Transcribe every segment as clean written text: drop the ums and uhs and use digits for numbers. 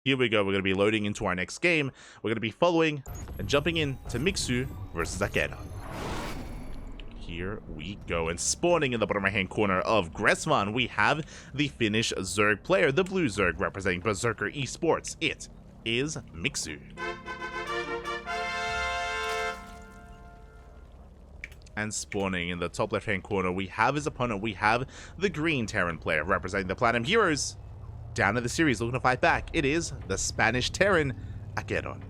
Here we go. We're going to be loading into our next game. We're going to be following and jumping in to Mixu versus AqueroN. Here we go. And spawning in the bottom right-hand corner of Gressvan, we have the Finnish Zerg player, the blue Zerg representing Berserker Esports. It is Mixu. And spawning in the top left-hand corner, we have his opponent. We have the green Terran player representing the Platinum Heroes. Down in the series, looking to fight back. It is the Spanish Terran, AqueroN.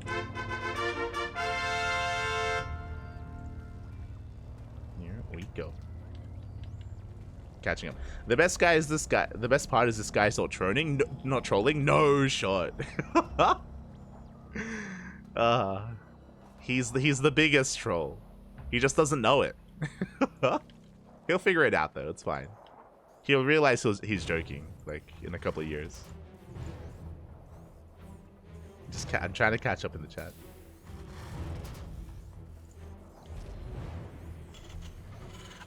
Here we go. Catching up. The best guy is this guy. The best part is this guy's not trolling. No, not trolling. No shot. He's the biggest troll. He just doesn't know it. He'll figure it out though. It's fine. He'll realize he's joking, like, in a couple of years. I'm trying to catch up in the chat.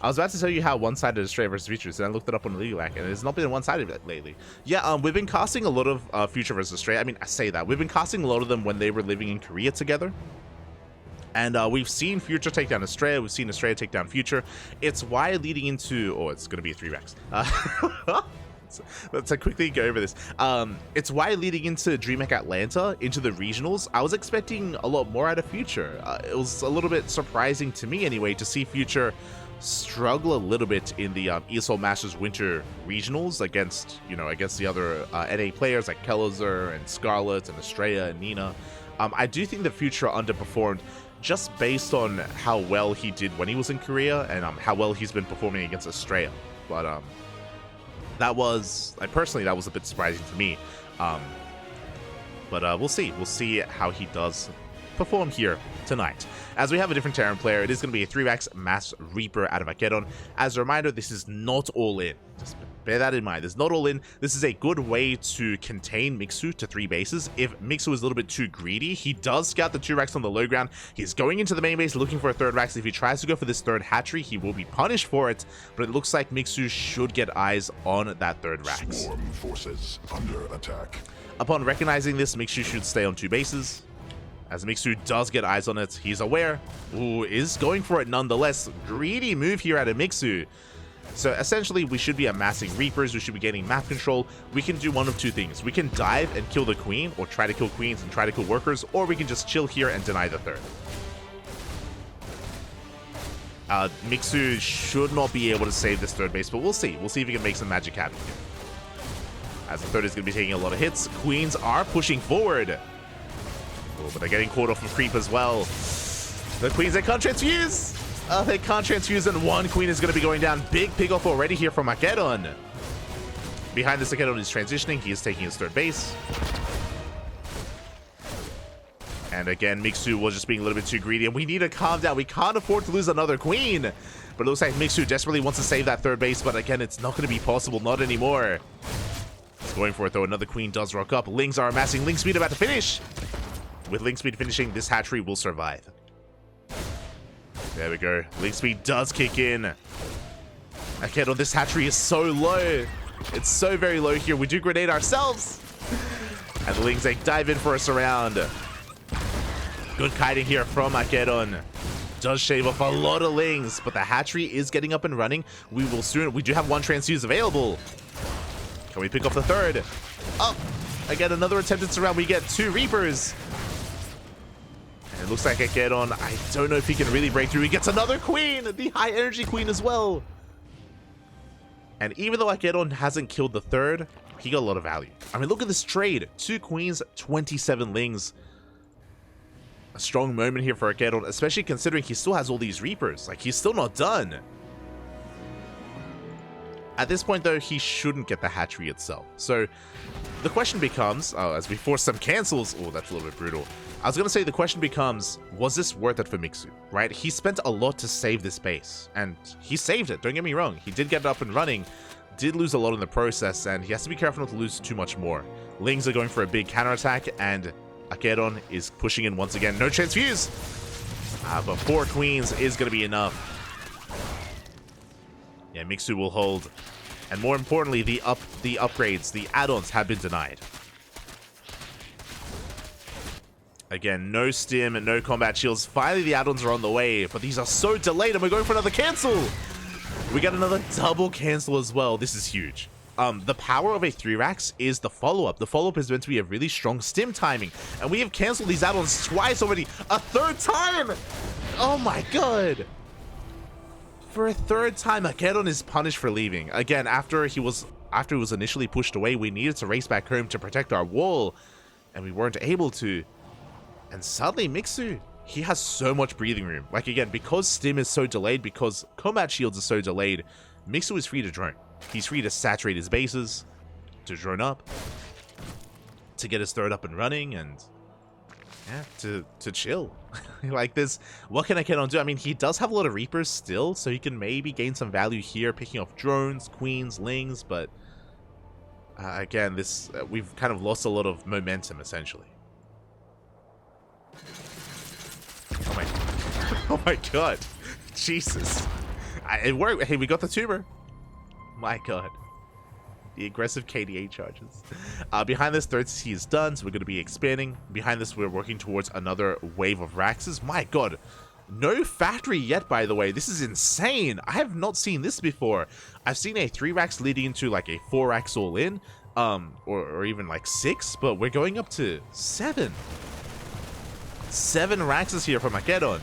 I was about to tell you how one-sided Australia versus Future is, and I looked it up on League-Lack, and it's not been one-sided lately. Yeah, we've been casting a lot of Future versus Australia. I mean, I say that. We've been casting a lot of them when they were living in Korea together. And we've seen Future take down Australia. We've seen Australia take down Future. It's why leading into... Oh, it's going to be a 3-Rex. Let's quickly go over this. It's why leading into DreamHack Atlanta, into the regionals, I was expecting a lot more out of Future. It was a little bit surprising to me, anyway, to see Future struggle a little bit in the ESL Masters Winter regionals against, against the other NA players like Kellezer and Scarlet and Estrella and Nina. I do think the Future underperformed just based on how well he did when he was in Korea and how well he's been performing against Australia. But that was, personally, that was a bit surprising to me. But we'll see. We'll see how he does perform here tonight. As we have a different Terran player, it is going to be a 3-Max Mass Reaper out of AqueroN. As a reminder, this is not all in. Just bear that in mind. This is not all in. This is a good way to contain Mixu to 3 bases. If Mixu is a little bit too greedy, he does scout the 2-Rax on the low ground. He's going into the main base looking for a 3rd Rax. If he tries to go for this 3rd hatchery, he will be punished for it. But it looks like Mixu should get eyes on that 3rd Rax. Swarm forces under attack. Upon recognizing this, Mixu should stay on 2 bases. As Mixu does get eyes on it, he's aware. Ooh, is going for it nonetheless. Greedy move here out of Mixu. So essentially, we should be amassing Reapers, we should be getting map control. We can do one of 2 things. We can dive and kill the Queen, or try to kill Queens and try to kill Workers, or we can just chill here and deny the 3rd. Mixu should not be able to save this 3rd base, but we'll see. We'll see if he can make some magic happen here. As the 3rd is going to be taking a lot of hits, Queens are pushing forward. Oh, but they're getting caught off of creep as well. The Queens, they can't transfuse. They can't transfuse, and 1 Queen is going to be going down. Big pick off already here from AqueroN. Behind this, AqueroN is transitioning. He is taking his 3rd base. And again, Mixu was just being a little bit too greedy, and we need to calm down. We can't afford to lose another Queen. But it looks like Mixu desperately wants to save that 3rd base, but again, it's not going to be possible. Not anymore. He's going for it, though. Another Queen does rock up. Lings are amassing. Link speed about to finish. With Link Speed finishing, this hatchery will survive. There we go. Link Speed does kick in. AqueroN, this hatchery is so low. It's so very low here. We do grenade ourselves. And the Lings, they dive in for a surround. Good kiting here from AqueroN. Does shave off a lot of Lings, but the hatchery is getting up and running. We do have 1 transfuse available. Can we pick off the 3rd? Oh, again, another attempted surround. We get 2 Reapers. It looks like AqueroN, I don't know if he can really break through. He gets another Queen, the high energy Queen as well. And even though AqueroN hasn't killed the 3rd, he got a lot of value. I mean, look at this trade. 2 Queens, 27 Lings. A strong moment here for AqueroN, especially considering he still has all these Reapers. Like, he's still not done. At this point, though, he shouldn't get the hatchery itself. So the question becomes, as we force some cancels. Oh, that's a little bit brutal. I was going to say the question becomes, was this worth it for Mixu, right? He spent a lot to save this base, and he saved it, don't get me wrong. He did get it up and running, did lose a lot in the process, and he has to be careful not to lose too much more. Lings are going for a big counterattack, and AqueroN is pushing in once again. No transfuse! But 4 Queens is going to be enough. Yeah, Mixu will hold. And more importantly, the upgrades, the add-ons have been denied. Again, no stim and no combat shields. Finally, the add-ons are on the way, but these are so delayed, and we're going for another cancel. We got another double cancel as well. This is huge. The power of a 3-racks is the follow-up. The follow-up is meant to be a really strong stim timing, and we have canceled these add-ons twice already. A third time! Oh my god! For a third time, AqueroN is punished for leaving. Again, after he was initially pushed away, we needed to race back home to protect our wall, and we weren't able to. And suddenly, Mixu, he has so much breathing room. Like, again, because stim is so delayed, because combat shields are so delayed, Mixu is free to drone. He's free to saturate his bases, to drone up, to get his third up and running, and yeah, to chill. Like this, what can AqueroN do? I mean, he does have a lot of Reapers still, so he can maybe gain some value here, picking off drones, queens, lings, but again, this we've kind of lost a lot of momentum, essentially. Oh my, oh my god. Jesus. It worked. Hey, we got the tumor. My god. The aggressive KDA charges. Behind this, third CC is done, so we're going to be expanding. Behind this, we're working towards another wave of Raxes. My god. No factory yet, by the way. This is insane. I have not seen this before. I've seen a 3-rax leading into like a 4-rax all in. Or even like 6, but we're going up to 7. 7 Raxes here from AqueroN.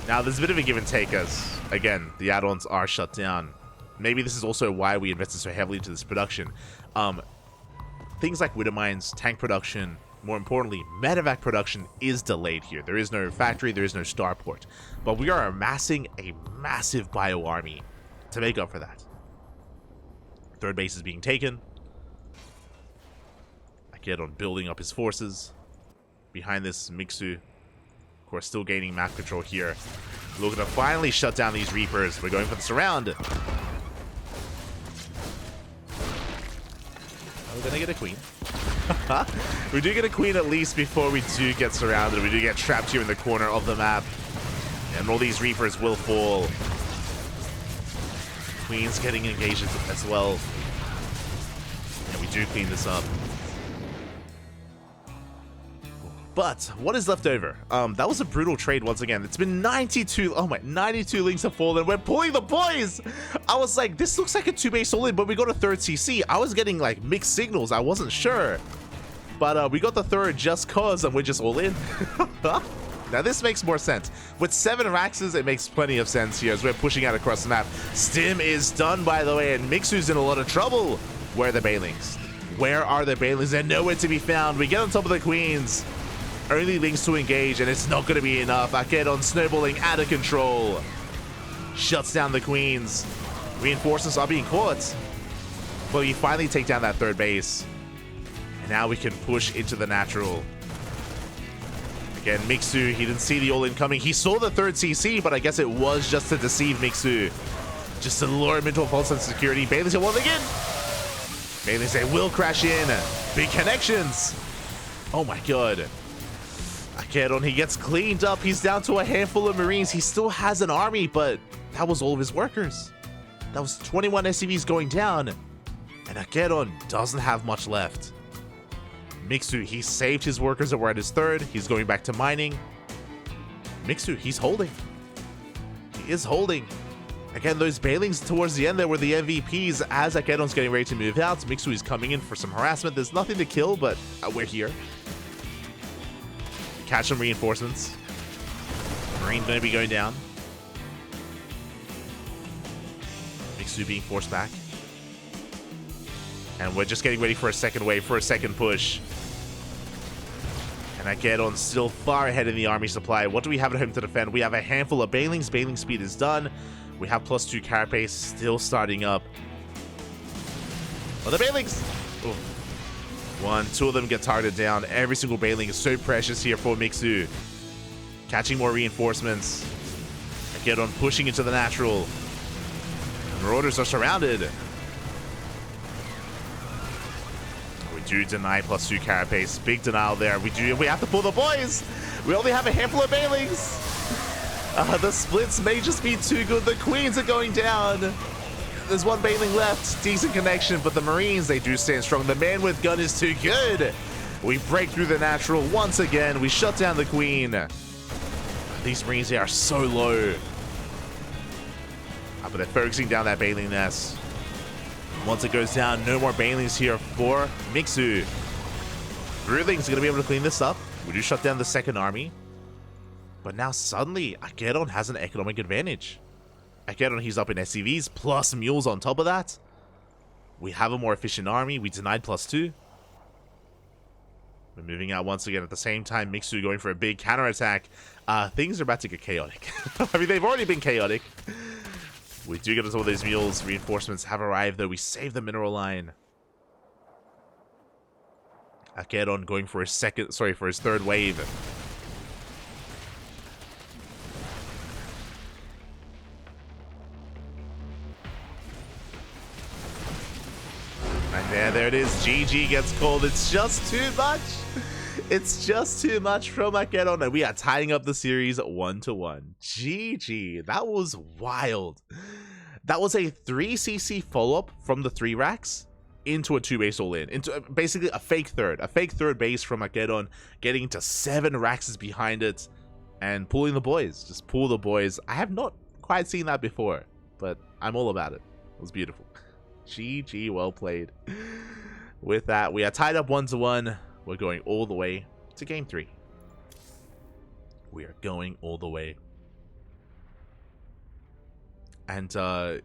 Now, there's a bit of a give and take as, again, the add-ons are shut down. Maybe this is also why we invested so heavily into this production. Things like Widow Mines, tank production, more importantly, medevac production is delayed here. There is no factory, there is no starport. But we are amassing a massive bio army to make up for that. Third base is being taken. AqueroN building up his forces. Behind this, Mixu, of course, still gaining map control here. Looking to finally shut down these Reapers. We're going for the surround. Are we gonna get a queen? We do get a queen at least before we do get surrounded. We do get trapped here in the corner of the map. And all these Reapers will fall. Queen's getting engaged as well. And we do clean this up. But what is left over? That was a brutal trade once again. It's been 92. Oh my, 92 links have fallen. We're pulling the boys. I was like, this looks like a 2-base all in, but we got a third CC. I was getting like mixed signals. I wasn't sure. But we got the third just cause, and we're just all in. Now this makes more sense. With 7 Raxes, it makes plenty of sense here as we're pushing out across the map. Stim is done, by the way, and Mixu's in a lot of trouble. Where are the Bailings? Where are the Bailings? They're nowhere to be found. We get on top of the Queens. Only links to engage, and it's not going to be enough. AqueroN snowballing out of control. Shuts down the Queens. Reinforcements are being caught. But we finally take down that third base. And now we can push into the natural. Again, Mixu, he didn't see the all-in coming. He saw the third CC, but I guess it was just to deceive Mixu. Just to lure him into a false sense of security. Bailey's one again. Bailey's will crash in. Big connections. Oh my god. AqueroN, he gets cleaned up. He's down to a handful of Marines. He still has an army, but that was all of his workers. That was 21 SCVs going down. And AqueroN doesn't have much left. Mixu, he saved his workers that were at his third. He's going back to mining. Mixu, he's holding. He is holding. Again, those Bailings towards the end there were the MVPs as AqueroN's getting ready to move out. Mixu is coming in for some harassment. There's nothing to kill, but we're here. Catch some reinforcements. Marine going to be going down. Mixu being forced back. And we're just getting ready for a second wave, for a second push. And AqueroN still far ahead in the army supply. What do we have at home to defend? We have a handful of Bailings. Bailing speed is done. We have +2 carapace still starting up. Oh, the Bailings! Ooh. 1, 2 of them get targeted down. Every single Bailing is so precious here for Mixu. Catching more reinforcements. AqueroN pushing into the natural. Marauders are surrounded. We do deny +2 carapace. Big denial there. We have to pull the boys. We only have a handful of Bailings. The splits may just be too good. The Queens are going down. There's 1 Bailing left. Decent connection, but the Marines, they do stand strong. The man with gun is too good. We break through the natural once again. We shut down the queen. These Marines here are so low. But they're focusing down that Baneling nest. Once it goes down, no more Banelings here for Mixu. Broodling's going to be able to clean this up. We do shut down the second army. But now suddenly, AqueroN has an economic advantage. AqueroN, he's up in SCVs, plus mules on top of that. We have a more efficient army. We denied +2. We're moving out once again at the same time. Mixu going for a big counterattack. Things are about to get chaotic. I mean, they've already been chaotic. We do get some of these mules. Reinforcements have arrived, though. We save the mineral line. AqueroN going for his third wave. And there it is. GG gets called. It's just too much. It's just too much from AqueroN. And we are tying up the series 1-1. GG. That was wild. That was a 3cc follow-up from the 3 racks into a 2-base all-in. Into basically a fake third. A fake third base from AqueroN. Getting to 7 racks behind it. And pulling the boys. Just pull the boys. I have not quite seen that before. But I'm all about it. It was beautiful. GG, well played. With that, we are tied up 1-1. We're going all the way to game 3. We are going all the way. And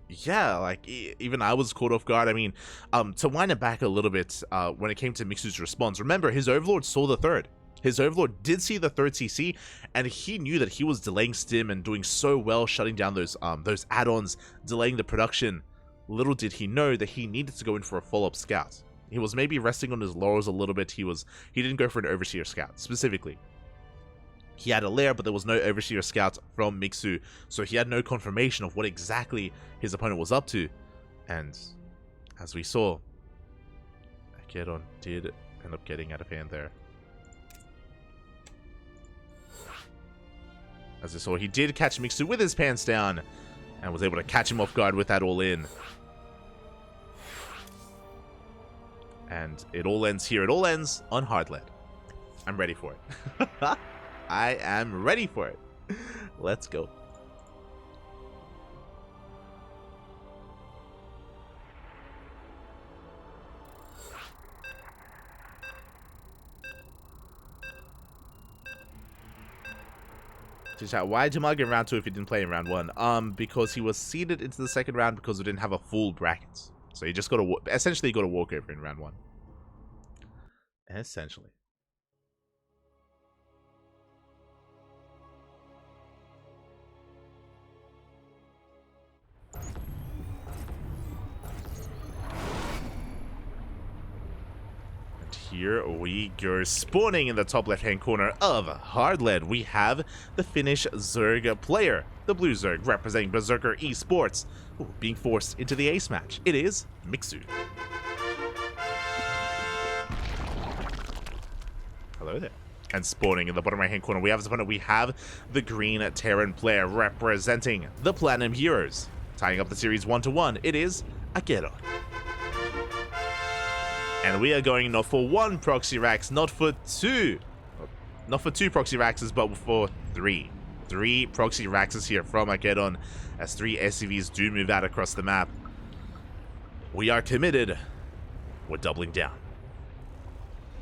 yeah, like even I was caught off guard. I mean, to wind it back a little bit, when it came to Mixu's response, remember his Overlord saw the third. His Overlord did see the third CC, and he knew that he was delaying stim and doing so well, shutting down those add-ons, delaying the production. Little did he know that he needed to go in for a follow-up scout. He was maybe resting on his laurels a little bit. He didn't go for an Overseer scout, specifically. He had a lair, but there was no Overseer scout from Mixu, so he had no confirmation of what exactly his opponent was up to. And as we saw, AqueroN did end up getting out of hand there. As we saw, he did catch Mixu with his pants down, and was able to catch him off guard with that all-in. And it all ends here. It all ends on hard lead. I'm ready for it. I am ready for it. Let's go. Why did Jamal get in round 2 if he didn't play in round 1? Because he was seeded into the second round because we didn't have a full bracket. So he just got a essentially got a walkover in round 1. Essentially. And here we go, spawning in the top left-hand corner of hard lead. We have the Finnish Zerg player, the blue Zerg representing Berserker Esports, being forced into the ace match. It is Mixu. Hello there. And spawning in the bottom right-hand corner, we have his opponent. We have the green Terran player representing the Platinum Heroes. Tying up the series 1-1, it is AqueroN. And we are going not for 1 proxy racks, not for 2. Not for 2 proxy racks, but for 3. 3 proxy racks here from AqueroN, as 3 SCVs do move out across the map. We are committed. We're doubling down.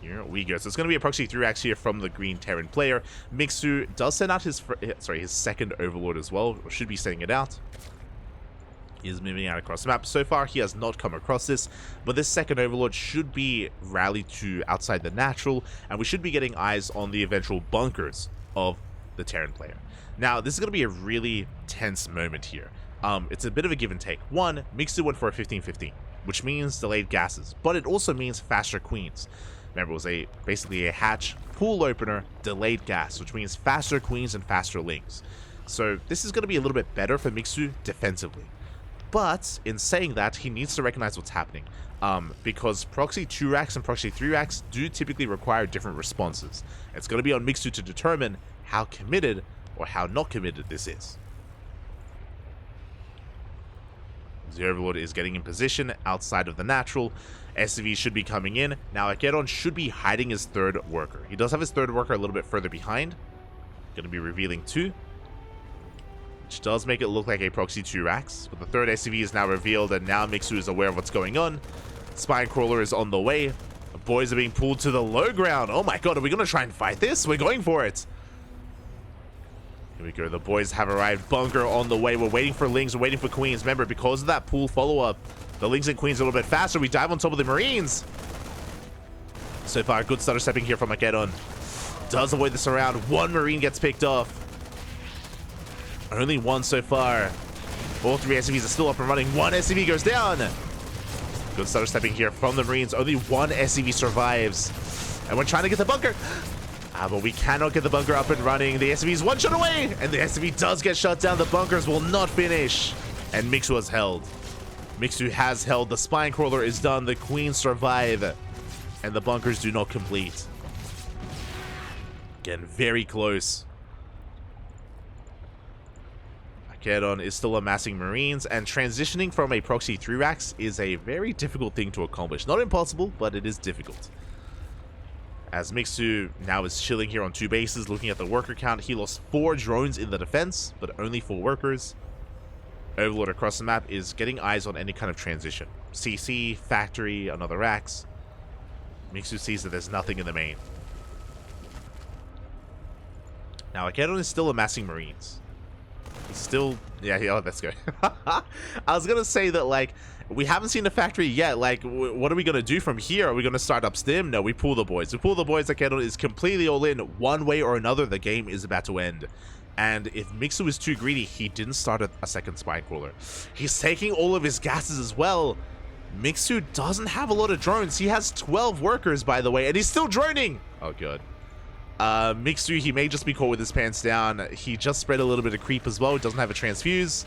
Here we go. So it's going to be a proxy 3 racks here from the green Terran player. Mixu does send out his second Overlord as well, or should be sending it out. He is moving out across the map. So far, he has not come across this, but this second Overlord should be rallied to outside the natural, and we should be getting eyes on the eventual bunkers of the Terran player. Now, this is going to be a really tense moment here. It's a bit of a give and take. One, Mixu went for a 15-15, which means delayed gases, but it also means faster queens. Remember, it was basically a hatch, pool opener, delayed gas, which means faster queens and faster lings. So this is going to be a little bit better for Mixu defensively. But in saying that, he needs to recognize what's happening, because proxy 2 racks and proxy 3 racks do typically require different responses. It's going to be on Mixu to determine how committed or how not committed this is. The Overlord is getting in position outside of the natural. SCV should be coming in. Now, AqueroN should be hiding his third worker. He does have his third worker a little bit further behind. Going to be revealing 2. Which does make it look like a proxy 2 racks. But the third SCV is now revealed, and now Mixu is aware of what's going on. Spine Crawler is on the way. The boys are being pulled to the low ground. Oh my god, are we going to try and fight this? We're going for it. Here we go. The boys have arrived. Bunker on the way. We're waiting for Lings. We're waiting for Queens. Remember, because of that pool follow-up, the Lings and Queens are a little bit faster. We dive on top of the Marines. So far, good stutter stepping here from AqueroN. Does avoid this around. 1 Marine gets picked off. Only 1 so far. All 3 SCVs are still up and running. 1 SCV goes down. Good stutter stepping here from the Marines. Only 1 SCV survives. And we're trying to get the bunker. But we cannot get the bunker up and running. The SCV is 1 shot away. And the SCV does get shut down. The bunkers will not finish. And Mixu has held. Mixu has held. The Spine Crawler is done. The Queens survive. And the bunkers do not complete. Again, very close. AqueroN is still amassing Marines, and transitioning from a proxy 3 racks is a very difficult thing to accomplish. Not impossible, but it is difficult. As Mixu now is chilling here on 2 bases, looking at the worker count. He lost 4 drones in the defense, but only 4 workers. Overlord across the map is getting eyes on any kind of transition. CC, factory, another racks. Mixu sees that there's nothing in the main. Now, AqueroN is still amassing Marines. He's still... Yeah, let's go. I was going to say that, like, we haven't seen the factory yet. Like, what are we going to do from here? Are we going to start up stim? No, we pull the boys. We pull the boys. AqueroN is completely all in. One way or another, the game is about to end. And if Mixu is too greedy, he didn't start a second Spine Crawler. He's taking all of his gases as well. Mixu doesn't have a lot of drones. He has 12 workers, by the way, and he's still droning. Oh, God. Mixu, he may just be caught with his pants down. He just spread a little bit of creep as well. He doesn't have a transfuse.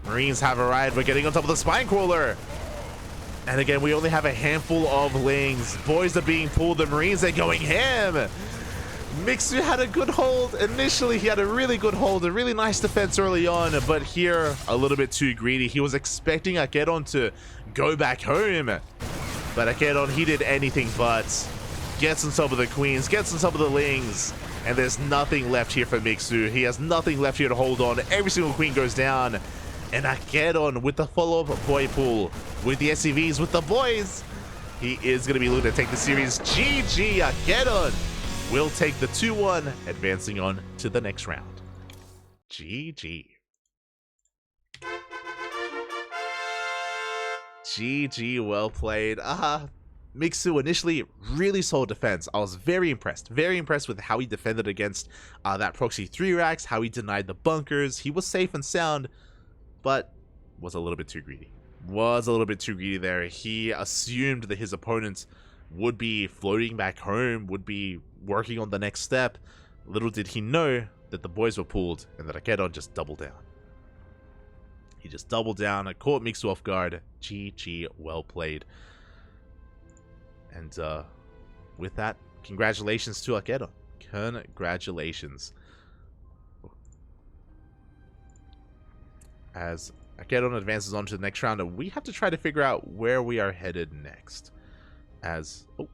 Marines have arrived. We're getting on top of the Spine Crawler. And again, we only have a handful of Lings. Boys are being pulled. The Marines are going ham. Mixu had a good hold. Initially, he had a really good hold. A really nice defense early on. But here, a little bit too greedy. He was expecting AqueroN to go back home. But AqueroN, he did anything but. Gets on top of the Queens, gets on top of the Lings, and there's nothing left here for Mixu. He has nothing left here to hold on. Every single Queen goes down, and AqueroN with the follow-up boy pool, with the SCVs, with the boys, he is going to be looking to take the series. GG, AqueroN will take the 2-1, advancing on to the next round. GG. GG, well played. Mixu initially really solid defense. I was very impressed with how he defended against that proxy 3 racks, how he denied the bunkers. He was safe and sound, but was a little bit too greedy. There. He assumed that his opponent would be floating back home, would be working on the next step. Little did he know that the boys were pulled and that AqueroN just doubled down. He just doubled down. I caught Mixu off guard. GG, well played. And with that, congratulations to AqueroN. Congratulations. As AqueroN advances on to the next round, we have to try to figure out where we are headed next. As... Oh,